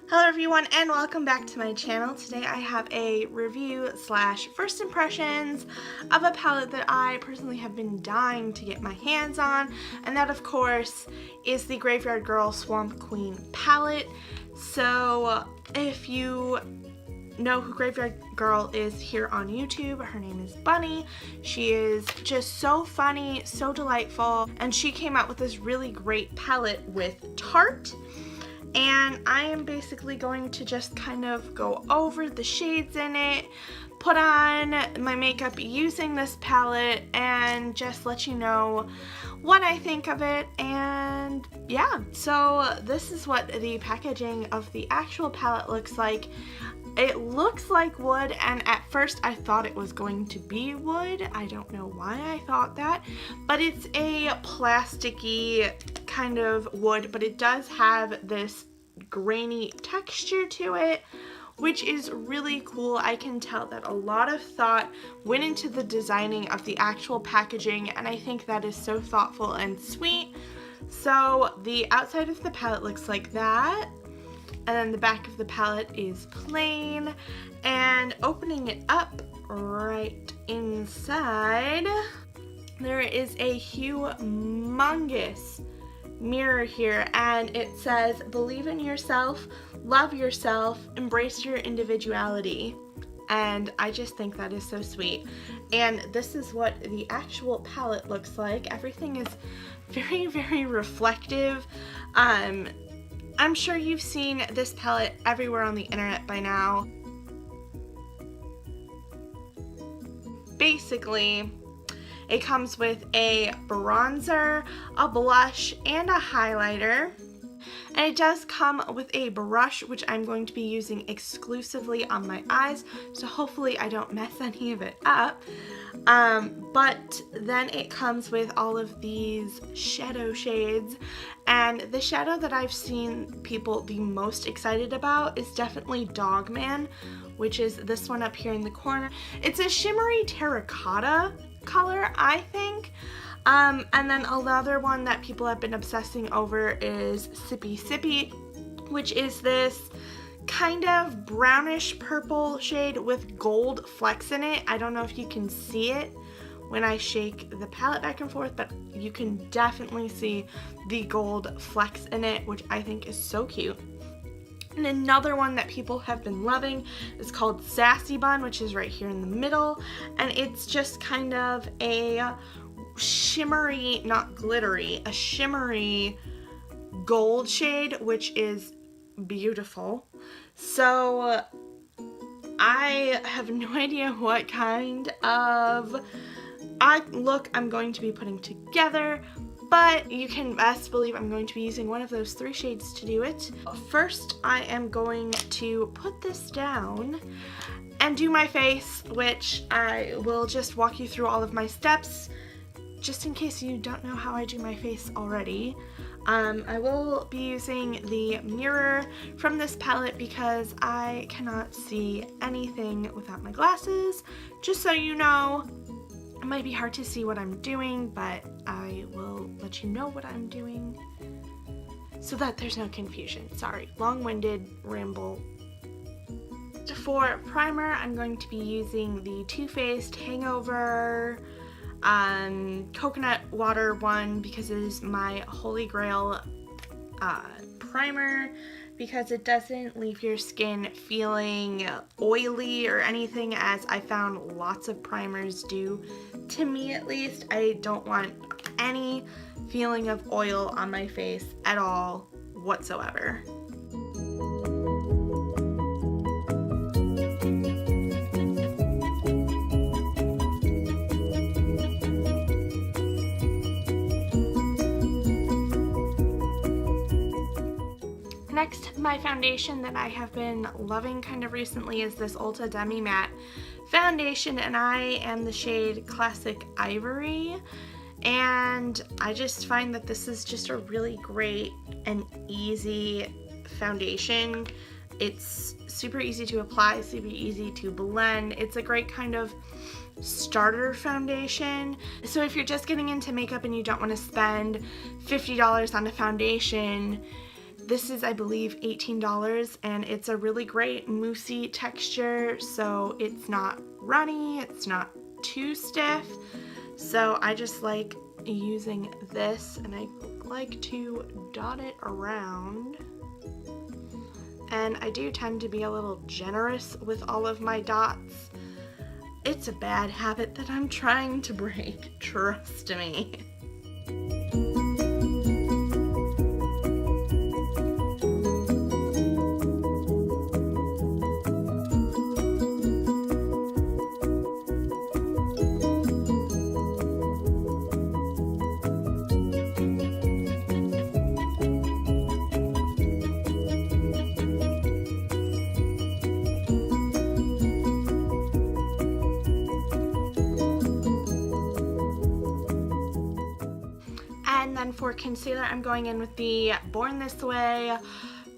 Hello everyone and welcome back to my channel. Today I have a review slash first impressions of a palette that I personally have been dying to get my hands on, and that of course is the Graveyard Girl Swamp Queen palette. So if you know who Graveyard Girl is here on YouTube, her name is Bunny. She is just so funny, so delightful, and she came out with this really great palette with Tarte. And I am basically going to just kind of go over the shades in it, put on my makeup using this palette, and just let you know what I think of it. And yeah, so this is what the packaging of the actual palette looks like. It looks like wood, and at first I thought it was going to be wood. I don't know why I thought that, but it's a plasticky kind of wood, but it does have this grainy texture to it, which is really cool. I can tell that a lot of thought went into the designing of the actual packaging, and I think that is so thoughtful and sweet. So the outside of the palette looks like that. And then the back of the palette is plain, and opening it up right inside, there is a humongous mirror here, and it says, "Believe in yourself, love yourself, embrace your individuality." And I just think that is so sweet. And this is what the actual palette looks like. Everything is very, very reflective. I'm sure you've seen this palette everywhere on the internet by now. Basically, it comes with a bronzer, a blush, and a highlighter. And it does come with a brush, which I'm going to be using exclusively on my eyes, so hopefully I don't mess any of it up. But then it comes with all of these shadow shades, and the shadow that I've seen people the most excited about is definitely Dog Man, which is this one up here in the corner. It's a shimmery terracotta color, I think. And then another one that people have been obsessing over is Sippy Sippy, which is this kind of brownish purple shade with gold flecks in it. I don't know if you can see it when I shake the palette back and forth, but you can definitely see the gold flecks in it, which I think is so cute. And another one that people have been loving is called Sassy Bun, which is right here in the middle, and it's just kind of a shimmery, not glittery, a shimmery gold shade, which is beautiful. So I have no idea what kind of look I'm going to be putting together, but you can best believe I'm going to be using one of those 3 shades to do it. First, I am going to put this down and do my face, which I will just walk you through all of my steps, just in case you don't know how I do my face already. I will be using the mirror from this palette because I cannot see anything without my glasses. Just so you know, it might be hard to see what I'm doing, but I will let you know what I'm doing so that there's no confusion. Sorry, long-winded ramble. For primer, I'm going to be using the Too Faced Hangover coconut water one because it is my holy grail primer, because it doesn't leave your skin feeling oily or anything, as I found lots of primers do, to me at least. I don't want any feeling of oil on my face at all whatsoever. Next, my foundation that I have been loving kind of recently is this Ulta Demi-Matte foundation, and I am the shade Classic Ivory, and I just find that this is just a really great and easy foundation. It's super easy to apply, super easy to blend. It's a great kind of starter foundation. So if you're just getting into makeup and you don't want to spend $50 on a foundation, This is, I believe, $18, and it's a really great moussey texture, so it's not runny, it's not too stiff. So I just like using this, and I like to dot it around. And I do tend to be a little generous with all of my dots. It's a bad habit that I'm trying to break, trust me. And then for concealer, I'm going in with the Born This Way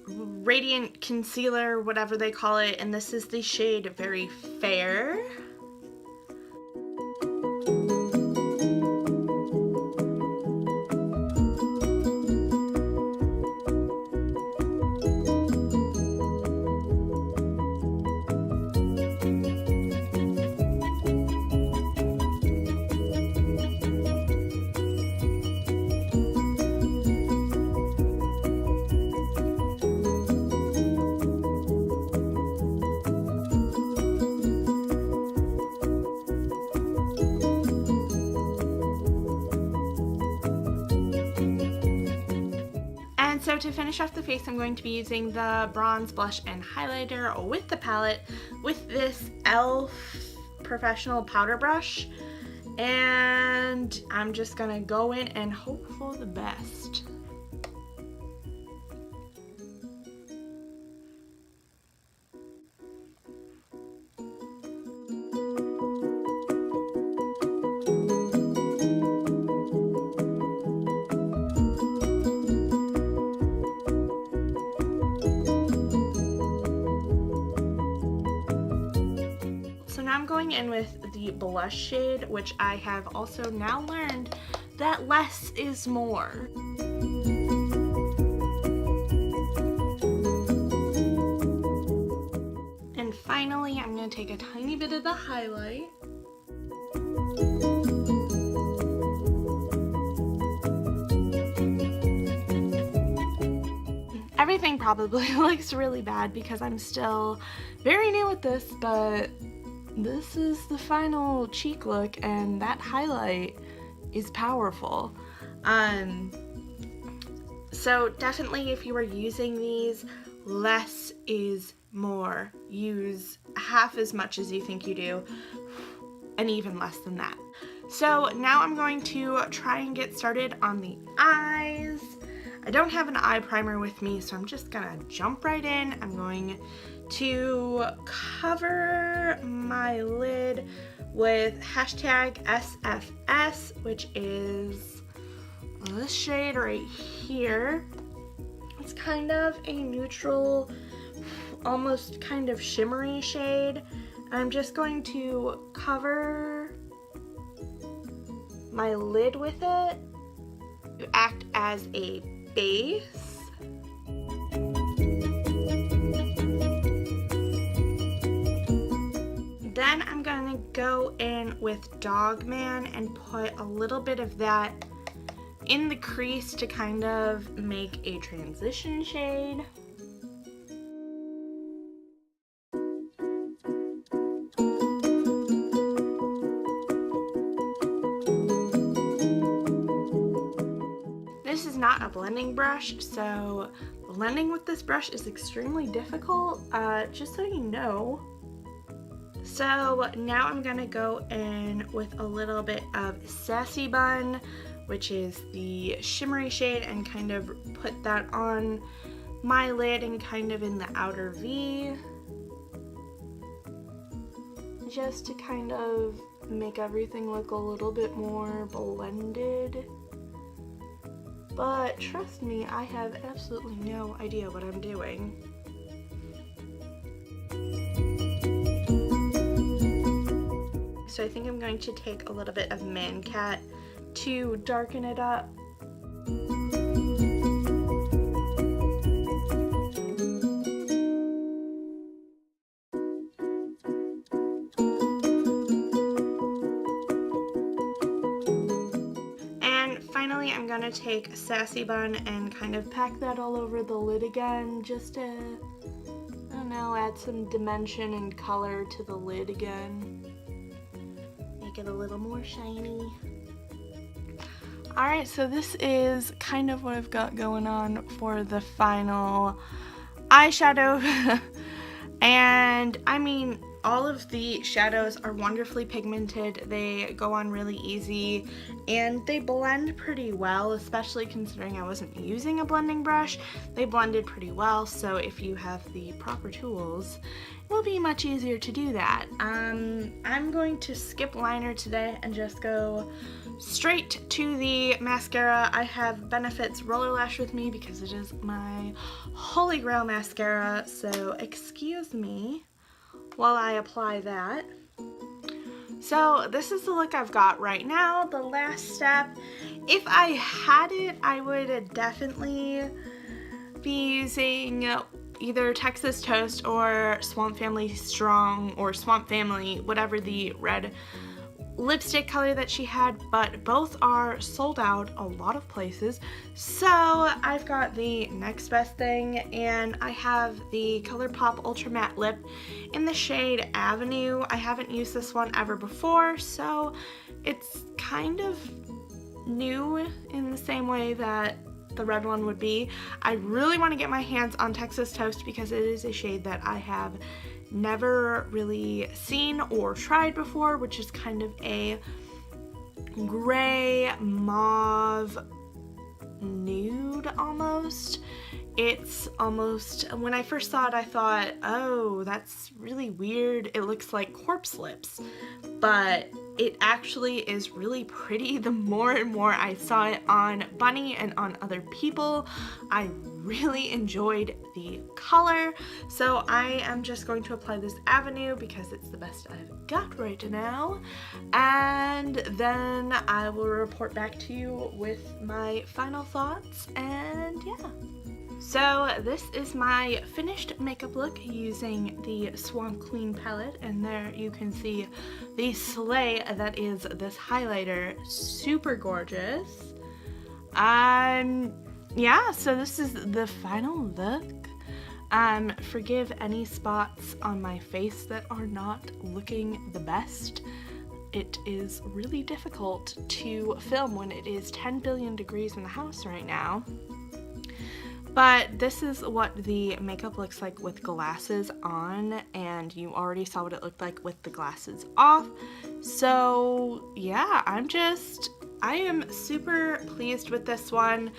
Radiant Concealer, whatever they call it, and this is the shade Very Fair. So to finish off the face, I'm going to be using the bronze, blush, and highlighter with the palette with this e.l.f. professional powder brush. And I'm just gonna go in and hope for the best. I'm going in with the blush shade, which I have also now learned that less is more. And finally, I'm going to take a tiny bit of the highlight. Everything probably looks really bad because I'm still very new at this, but this is the final cheek look, and that highlight is powerful. So definitely, if you are using these, less is more. Use half as much as you think you do, and even less than that. So now I'm going to try and get started on the eyes. I don't have an eye primer with me, so I'm just gonna jump right in. I'm going to cover my lid with hashtag SFS, which is this shade right here. It's kind of a neutral, almost kind of shimmery shade. I'm just going to cover my lid with it to act as a base. Then I'm gonna go in with Dog Man and put a little bit of that in the crease to kind of make a transition shade. This is not a blending brush, so blending with this brush is extremely difficult, just so you know. So now I'm gonna go in with a little bit of Sassy Bun, which is the shimmery shade, and kind of put that on my lid and kind of in the outer V, just to kind of make everything look a little bit more blended. But trust me, I have absolutely no idea what I'm doing. So I think I'm going to take a little bit of Man Cat to darken it up. I'm gonna take Sassy Bun and kind of pack that all over the lid again, just to, I don't know, add some dimension and color to the lid again. Make it a little more shiny. Alright, so this is kind of what I've got going on for the final eyeshadow. And I mean, all of the shadows are wonderfully pigmented, they go on really easy, and they blend pretty well, especially considering I wasn't using a blending brush. They blended pretty well, so if you have the proper tools, it will be much easier to do that. I'm going to skip liner today and just go straight to the mascara. I have Benefit's Roller Lash with me because it is my holy grail mascara, so excuse me while I apply that. So this is the look I've got right now. The last step, if I had it, I would definitely be using either Texas Toast or Swamp Family Strong or Swamp Family, whatever the red lipstick color that she had, but both are sold out a lot of places. So I've got the next best thing, and I have the Colourpop Ultra Matte Lip in the shade Avenue. I haven't used this one ever before, so it's kind of new in the same way that the red one would be. I really want to get my hands on Texas Toast because it is a shade that I have never really seen or tried before, which is kind of a gray mauve nude almost. It's almost, when I first saw it, I thought, oh, that's really weird. It looks like corpse lips, but it actually is really pretty. The more and more I saw it on Bunny and on other people, I really enjoyed the color. So I am just going to apply this Avenue because it's the best I've got right now. And then I will report back to you with my final thoughts, and yeah. So this is my finished makeup look using the Swamp Queen palette, and there you can see the slay that is this highlighter. Super gorgeous. Yeah, so this is the final look. Forgive any spots on my face that are not looking the best. It is really difficult to film when it is 10 billion degrees in the house right now. But this is what the makeup looks like with glasses on, and you already saw what it looked like with the glasses off. So yeah, I am super pleased with this one.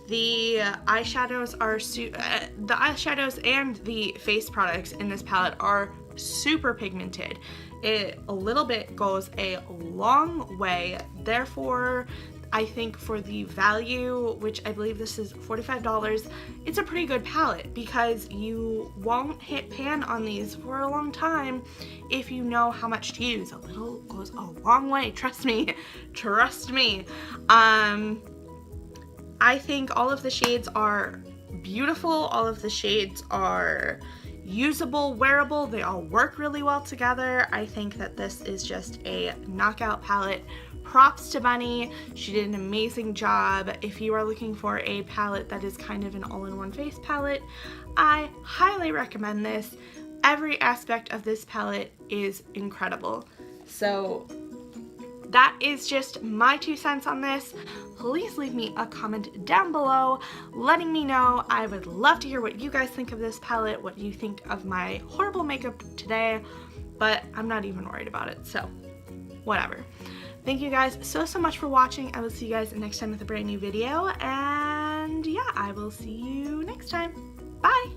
The eyeshadows are the eyeshadows and the face products in this palette are super pigmented. It a little bit goes a long way. Therefore, I think for the value, which I believe this is $45, it's a pretty good palette because you won't hit pan on these for a long time if you know how much to use. A little goes a long way, trust me, trust me. I think all of the shades are beautiful, all of the shades are usable, wearable, they all work really well together. I think that this is just a knockout palette. Props to Bunny, she did an amazing job. If you are looking for a palette that is kind of an all-in-one face palette, I highly recommend this. Every aspect of this palette is incredible. So that is just my 2 cents on this. Please leave me a comment down below letting me know. I would love to hear what you guys think of this palette, what you think of my horrible makeup today, but I'm not even worried about it, so whatever. Thank you guys so much for watching. I will see you guys next time with a brand new video, and yeah, I will see you next time. Bye!